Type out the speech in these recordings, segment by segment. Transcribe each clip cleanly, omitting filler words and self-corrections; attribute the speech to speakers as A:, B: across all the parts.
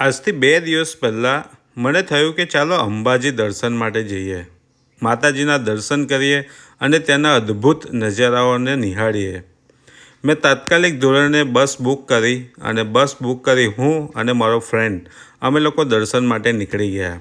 A: આજથી 2 દિવસ પહેલાં મને થયું કે ચાલો અંબાજી દર્શન માટે જઈએ, માતાજીના દર્શન કરીએ અને ત્યાંના અદ્ભુત નજારાઓને નિહાળીએ. મેં તાત્કાલિક ધોરણે બસ બુક કરી અને હું અને મારો ફ્રેન્ડ અમે લોકો દર્શન માટે નીકળી ગયા.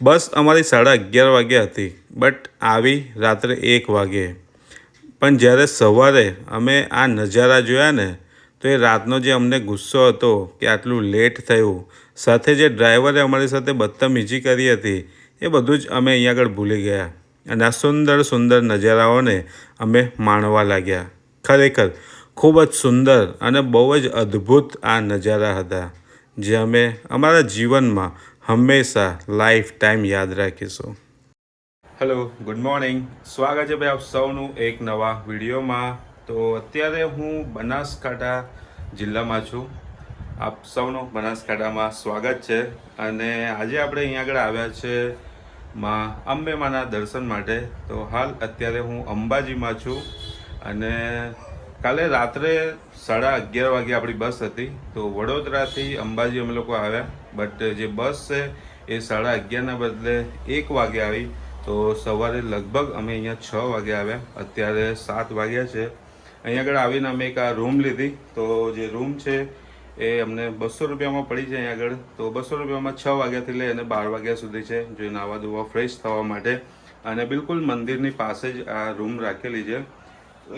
A: બસ અમારી 11:30 વાગે હતી, બટ આવી રાત્રે 1 વાગે. પણ જ્યારે સવારે અમે આ નજારા જોયા ને, તો એ રાતનો જે અમને ગુસ્સો હતો કે આટલું લેટ થયું, સાથે જે ડ્રાઈવરે અમારી સાથે બદતમીજી કરી હતી, એ બધું જ અમે અહીંયા આગળ ભૂલી ગયા અને આ સુંદર સુંદર નજારાઓને અમે માણવા લાગ્યા. ખરેખર ખૂબ જ સુંદર અને બહુ જ અદ્ભુત આ નજારા હતા, જે અમે અમારા જીવનમાં હંમેશા લાઈફ ટાઈમ યાદ રાખીશું. Hello, good morning. સ્વાગત છે ભાઈ આપ સૌનું એક નવા વિડીયોમાં. તો અત્યારે હું બનાસકાંઠા જિલ્લામાં છું. આપ સૌનું બનાસકાંઠામાં સ્વાગત છે. અને આજે આપણે અહીંયા આગળ આવ્યા છે અંબે માના દર્શન માટે. તો હાલ અત્યારે હું અંબાજીમાં છું અને કાલે રાત્રે 11:30 વાગે આપણી બસ હતી. તો વડોદરાથી અંબાજી અમે લોકો આવ્યા, બટ જે બસ છે એ 11:30ના બદલે 1 વાગે આવી. તો સવારે લગભગ અમે અહીંયા 6 વાગે આવ્યા. અત્યારે 7 વાગ્યા છે. અહીંયા આગળ આવીને અમે એક આ રૂમ લીધી. તો જે રૂમ છે એ અમને 200 રૂપિયામાં પડી છે અહીંયા આગળ. તો 200 રૂપિયામાં 6 વાગ્યાથી લઈ અને 12 વાગ્યા સુધી છે, જે નાવા ધોવા ફ્રેશ થવા માટે. અને બિલકુલ મંદિરની પાસે જ આ રૂમ રાખેલી છે.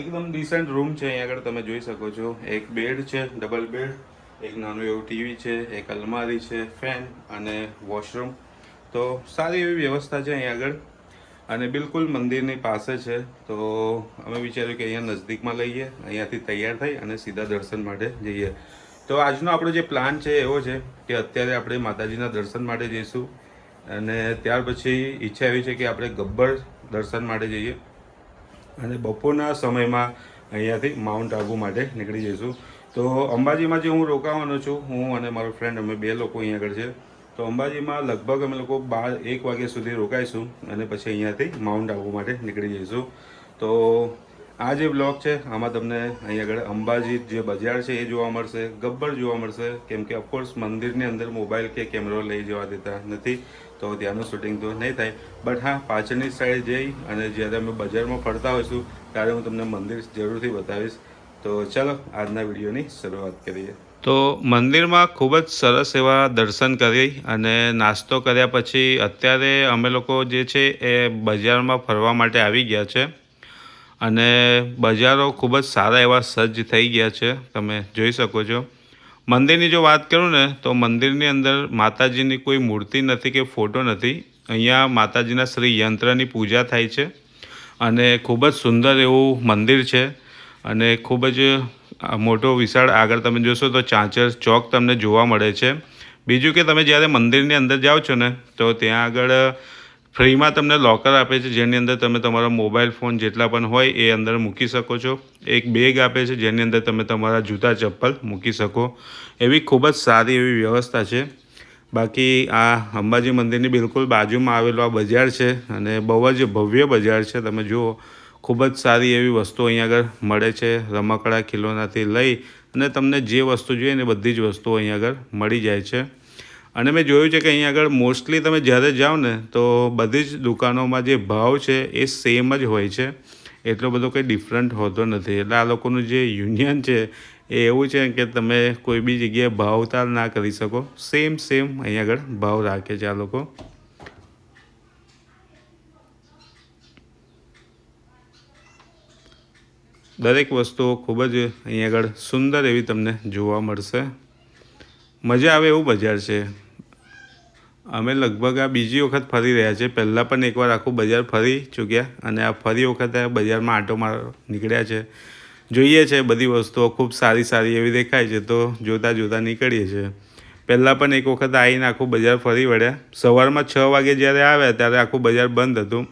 A: એકદમ ડિસન્ટ રૂમ છે. અહીંયા આગળ તમે જોઈ શકો છો, એક બેડ છે, ડબલ બેડ, એક નાનું એવું ટીવી છે, એક અલમારી છે, ફેન અને વોશરૂમ. તો સારી એવી વ્યવસ્થા છે અહીંયા આગળ અને બિલકુલ મંદિરની પાસે છે. તો અમે વિચાર્યું કે અહીંયા નજદીકમાં લઈએ, અહીંયાથી તૈયાર થઈ અને સીધા દર્શન માટે જઈએ. તો આજનો આપણો જે પ્લાન છે એવો છે કે અત્યારે આપણે માતાજીના દર્શન માટે જઈશું અને ત્યાર પછી ઈચ્છા એવી છે કે આપણે ગબ્બર દર્શન માટે જઈએ અને બપોરના સમયમાં અહીંયાથી માઉન્ટ આબુ માટે નીકળી જઈશું. તો અંબાજીમાં જે હું રોકાવાનો છું, હું અને મારો ફ્રેન્ડ, અમે 2 લોકો અહીંયા આગળ છે. તો અંબાજીમાં લગભગ અમે લોકો 1 વાગ્યા સુધી રોકાઈશું અને પછી અહીંયાથી માઉન્ટ આબુ માટે નીકળી જઈશું. તો આ જે બ્લોગ છે આમાં તમને અહીં આગળ અંબાજી જે બજાર છે એ જોવા મળશે, ગબ્બર જોવા મળશે, કેમ કે ઓફકોર્સ મંદિરની અંદર મોબાઈલ કે કેમેરો લઈ જવા દેતા નથી, તો ત્યાંનું શૂટિંગ તો નહીં થાય. બટ હા, પાછળની સાઈડ જઈ અને જ્યારે અમે બજારમાં ફરતા હોઈશું ત્યારે હું તમને મંદિર જરૂરથી બતાવીશ. તો ચાલો આજના વિડીયોની શરૂઆત કરીએ. તો મંદિરમાં ખૂબ જ સરસ એવા દર્શન કરી અને નાસ્તો કર્યા પછી અત્યારે અમે લોકો જે છે એ બજારમાં ફરવા માટે આવી ગયા છે અને બજારો ખૂબ જ સારા એવા સજ્જ થઈ ગયા છે, તમે જોઈ શકો છો. મંદિરની જો વાત કરું ને, તો મંદિરની અંદર માતાજીની કોઈ મૂર્તિ નથી કે ફોટો નથી. અહીંયા માતાજીના શ્રી યંત્રની પૂજા થાય છે અને ખૂબ જ સુંદર એવું મંદિર છે અને ખૂબ જ મોટો વિશાળ, આગળ તમે જોશો તો ચાંચર ચોક તમને જોવા મળે છે. બીજું કે તમે જ્યારે મંદિરની અંદર જાઓ છો ને, તો ત્યાં આગળ ફ્રીમાં તમને લોકર આપે છે, જેની અંદર તમે તમારો મોબાઈલ ફોન જેટલા પણ હોય એ અંદર મૂકી શકો છો. એક બેગ આપે છે જેની અંદર તમે તમારા જૂતા ચપ્પલ મૂકી શકો. એવી ખૂબ જ સારી એવી વ્યવસ્થા છે. બાકી આ અંબાજી મંદિરની બિલકુલ બાજુમાં આવેલો આ બજાર છે અને બહુ જ ભવ્ય બજાર છે. તમે જુઓ, ખૂબ જ સારી એવી વસ્તુઓ અહીંયા આગળ મળે છે. રમકડા ખિલોનાથી લઈ અને તમને જે વસ્તુ જોઈએ ને બધી જ વસ્તુઓ અહીંયા આગળ મળી જાય છે. અને મેં જોયું છે કે અહીંયા આગળ મોસ્ટલી તમે જ્યારે જાઓ ને, તો બધી જ દુકાનોમાં જે ભાવ છે એ સેમ જ હોય છે, એટલો બધો કંઈ ડિફરન્ટ હોતો નથી. એટલે આ લોકોનું જે યુનિયન છે એ એવું છે કે તમે કોઈ બી જગ્યાએ ભાવતાલ ના કરી શકો. સેમ અહીંયા આગળ ભાવ રાખે છે આ લોકો. દરેક વસ્તુઓ ખૂબ જ અહીંયા આગળ સુંદર એવી તમને જોવા મળશે. મજા આવે એવું બજાર છે. અમે લગભગ આ બીજી વખત ફરી રહ્યા છે. પહેલાં પણ એકવાર આખું બજાર ફરી ચૂક્યા અને આ ફરી વખત આ બજારમાં આંટો નીકળ્યા છે. જોઈએ છે, બધી વસ્તુઓ ખૂબ સારી એવી દેખાય છે, તો જોતા નીકળીએ છીએ. પહેલાં પણ એક વખત આવીને આખું બજાર ફરી વળ્યા. સવારમાં 6 વાગે જ્યારે આવ્યા ત્યારે આખું બજાર બંધ હતું.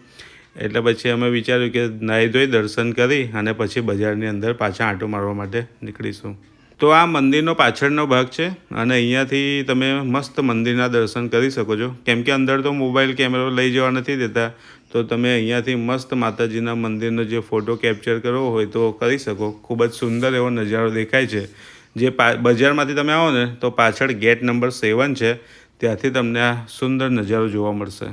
A: એટલે પછી અમે વિચાર્યું કે નાહી ધોઈ દર્શન કરી અને પછી બજારની અંદર પાછા આંટો મારવા માટે નીકળીશું. તો આ મંદિરનો પાછળનો ભાગ છે અને અહીંયાથી તમે મસ્ત મંદિરના દર્શન કરી શકો છો, કેમ કે અંદર તો મોબાઈલ કેમેરો લઈ જવા નથી દેતા. તો તમે અહીંયાથી મસ્ત માતાજીના મંદિરનો જે ફોટો કેપ્ચર કરવો હોય તો કરી શકો. ખૂબ જ સુંદર એવો નજારો દેખાય છે, જે બજારમાંથી તમે આવો ને તો પાછળ ગેટ નંબર 7 છે, ત્યાંથી તમને આ સુંદર નજારો જોવા મળશે.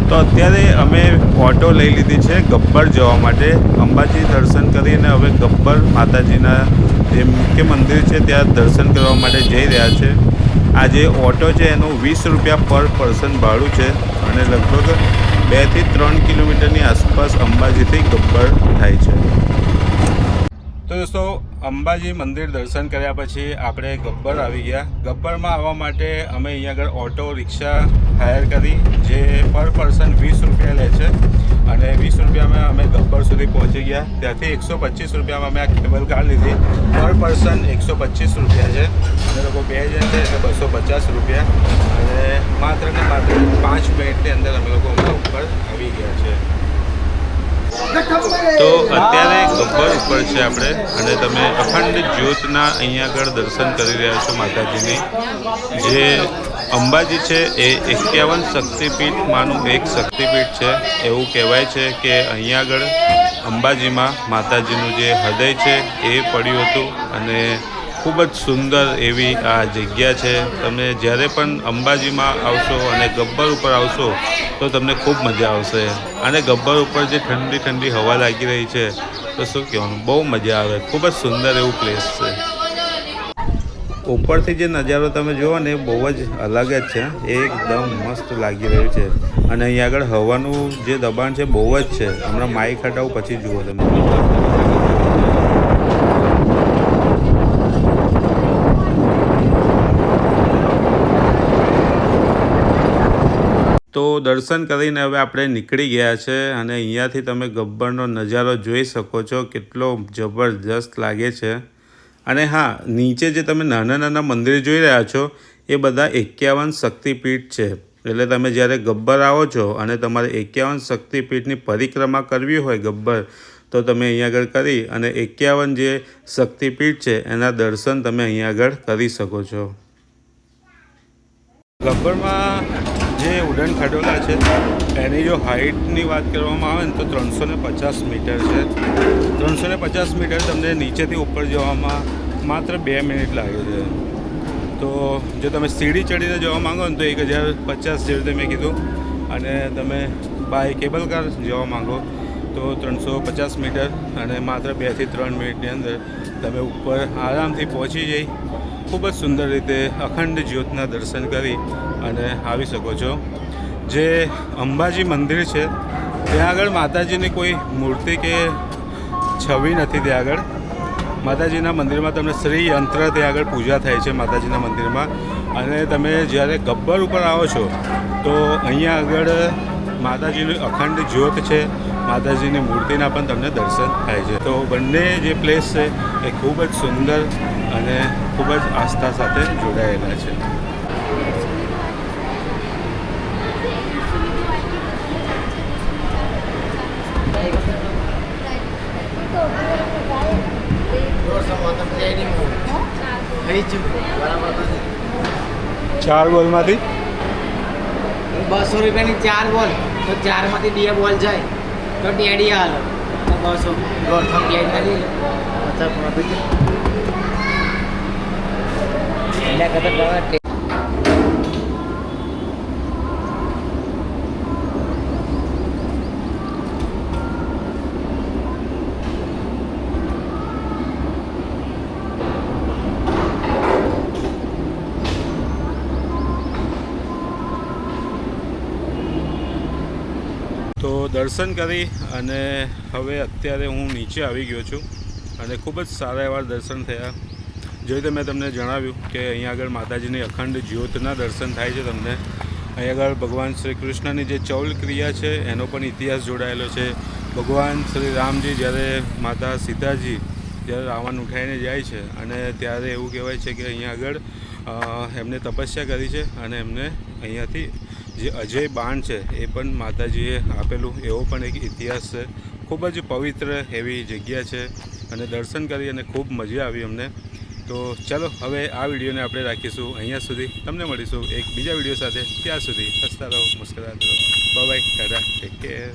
A: તો અત્યારે અમે ઓટો લઈ લીધી છે ગબ્બર જવા માટે. અંબાજી દર્શન કરીને હવે ગબ્બર માતાજીના જે મુખ્ય મંદિર છે ત્યાં દર્શન કરવા માટે જઈ રહ્યા છે. આ જે ઓટો છે એનું 20 રૂપિયા પર પર્સન ભાડું છે અને લગભગ 2 થી 3 કિલોમીટરની આસપાસ અંબાજીથી ગબ્બર થાય છે. તો દોસ્તો, અંબાજી મંદિર દર્શન કર્યા પછી આપણે ગબ્બર આવી ગયા. ગબ્બરમાં આવવા માટે અમે અહીંયા આગળ ઓટો રિક્ષા હાયર કરી, જે પર પર્સન 20 રૂપિયા લે છે અને 20 રૂપિયામાં અમે ગબ્બર સુધી પહોંચી ગયા. ત્યાંથી 125 રૂપિયામાં અમે આ કેબલ કાર લીધી. પર પર્સન 125 રૂપિયા છે અને લોકો 2 જણ છે એટલે 250 રૂપિયા, અને માત્ર ને માત્ર 5 મિનિટની અંદર અમે લોકો ઉપર આવી ગયા છે. તો અત્યારે ગબ્બર ઉપર છે આપણે, અને તમે અખંડ જ્યોતના અહીંયા આગળ દર્શન કરી રહ્યા છો માતાજીની. જે અંબાજી છે એ 51 શક્તિપીઠમાંનું એક શક્તિપીઠ છે. એવું કહેવાય છે કે અહીંયા આગળ અંબાજીમાં માતાજીનું જે હૃદય છે એ પડ્યું હતું, અને ખૂબ જ સુંદર એવી આ જગ્યા છે. તમે જ્યારે પણ અંબાજીમાં આવશો અને ગબ્બર ઉપર આવશો તો તમને ખૂબ મજા આવશે. અને ગબ્બર ઉપર જે ઠંડી ઠંડી હવા લાગી રહી છે તો શું કહેવાનું, બહુ મજા આવે. ખૂબ જ સુંદર એવું પ્લેસ છે. ઉપરથી જે નજારો તમે જુઓ ને એ બહુ જ અલગ જ છે, એકદમ મસ્ત લાગી રહ્યું છે. અને અહીંયા આગળ હવાનું જે દબાણ છે બહુ જ છે. હમણાં માઇક હટાવું પછી જુઓ તમે. તો દર્શન કરીને હવે આપણે નીકળી ગયા છે, અને અહીંયાથી તમે ગબ્બરનો નજારો જોઈ શકો છો, કેટલો જબરજસ્ત લાગે છે. અને હા, નીચે જે તમે નાના નાના મંદિર જોઈ રહ્યા છો એ બધા 51 શક્તિપીઠ છે. એટલે તમે જ્યારે ગબ્બર આવો છો અને તમારે 51 શક્તિપીઠની પરિક્રમા કરવી હોય ગબ્બર, તો તમે અહીંયા આગળ કરી અને 51 જે શક્તિપીઠ છે એના દર્શન તમે અહીંયા આગળ કરી શકો છો. ગબ્બરમાં જે ઉડન ખટોલા છે એની જો હાઇટની વાત કરવામાં આવે ને તો 350 મીટર છે. 350 મીટર તમને નીચેથી ઉપર જવામાં માત્ર 2 મિનિટ લાગે છે. તો જો તમે સીડી ચડીને જવા માંગો ને તો 1050 જેવી રીતે મેં કીધું, અને તમે બાય કેબલ કાર જવા માંગો તો 350 મીટર, અને માત્ર 2 થી 3 મિનિટની અંદર તમે ઉપર આરામથી પહોંચી જઈ ખૂબ જ સુંદર રીતે અખંડ જ્યોતના દર્શન કરી અને આવી શકો છો. જે અંબાજી મંદિર છે ત્યાં આગળ માતાજીની કોઈ મૂર્તિ કે છબી નથી. ત્યાં આગળ માતાજીના મંદિરમાં તમને શ્રી યંત્ર ત્યાં આગળ પૂજા થાય છે માતાજીના મંદિરમાં. અને તમે જ્યારે ગબ્બર ઉપર આવો છો તો અહીંયા આગળ માતાજીની અખંડ જ્યોત છે, માતાજીની મૂર્તિના પણ તમને દર્શન થાય છે. તો બંને જે પ્લેસ છે એ ખૂબ જ સુંદર અને ખૂબ જ આસ્થા સાથે જોડાયેલા છે. ચાર બોલમાંથી
B: 200 રૂપિયાની 4 બોલ, તો 4માંથી 2 બોલ જાય તો ટેડી હાલો 200 ગોઠમ ટેડી લઈ લે એટલે
A: તો દર્શન કરી અને હવે અત્યારે હું નીચે આવી ગયો છું, અને ખૂબ જ સારા એવા દર્શન થયા. જોઈ તો મેં તમને જણાવ્યું કે અહીંયા આગળ માતાજીની અખંડ જ્યોતના દર્શન થાય છે તમને. અહીંયા આગળ ભગવાન શ્રી કૃષ્ણની જે ચૌલ ક્રિયા છે એનો પણ ઇતિહાસ જોડાયેલો છે. ભગવાન શ્રી રામજી જ્યારે માતા સીતાજી જ્યારે રાવણ ઉઠાઈને જાય છે, અને ત્યારે એવું કહેવાય છે કે અહીંયા આગળ એમને તપસ્યા કરી છે, અને એમને અહીંયાથી જે અજય બાણ છે એ પણ માતાજીએ આપેલું, એવો પણ એક ઇતિહાસ છે. ખૂબ જ પવિત્ર એવી જગ્યા છે, અને દર્શન કરી અને ખૂબ મજા આવી અમને. તો ચાલો હવે આ વિડીયોને આપણે રાખીશું અહીંયા સુધી. તમને મળીશું એક બીજા વિડીયો સાથે. ત્યાં સુધી હસતા રહો, મુસ્કરાતા રહો. Bye bye, Tata, take care.